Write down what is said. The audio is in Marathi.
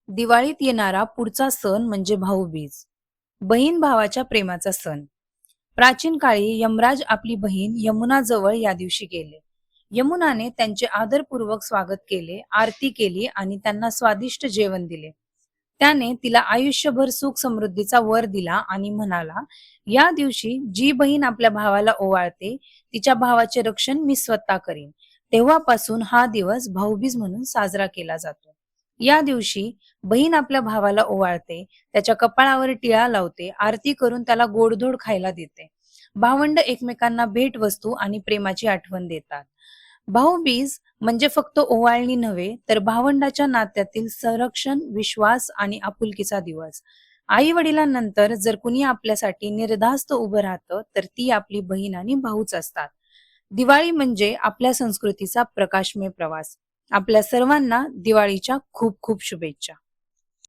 दिवाळीत येणारा पुढचा सण म्हणजे भाऊबीज. बहीण भावाच्या प्रेमाचा सण. प्राचीन काळी यमराज आपली बहीण यमुना जवळ या दिवशी गेले. यमुनाने त्यांचे आदरपूर्वक स्वागत केले, आरती केली आणि त्यांना स्वादिष्ट जेवण दिले. त्याने तिला आयुष्यभर सुख समृद्धीचा वर दिला आणि म्हणाला, या दिवशी जी बहीण आपल्या भावाला ओवाळते, तिच्या भावाचे रक्षण मी स्वतः करीन. तेव्हापासून हा दिवस भाऊबीज म्हणून साजरा केला जातो. या दिवशी बहीण आपल्या भावाला ओवाळते, त्याच्या कपाळावर टिळा लावते, आरती करून त्याला गोडधोड खायला देते. भावंड एकमेकांना भेटवस्तू आणि प्रेमाची आठवण देतात. भाऊबीज म्हणजे फक्त ओवाळणी नव्हे, तर भावंडाच्या नात्यातील संरक्षण, विश्वास आणि आपुलकीचा दिवस. आई वडिलांनंतर जर कुणी आपल्यासाठी निर्धास्त उभं राहतं, तर ती आपली बहीण आणि भाऊच असतात. दिवाळी म्हणजे आपल्या संस्कृतीचा प्रकाशमय प्रवास. आपल्या सर्वांना दिवाळीच्या खूप खूप शुभेच्छा.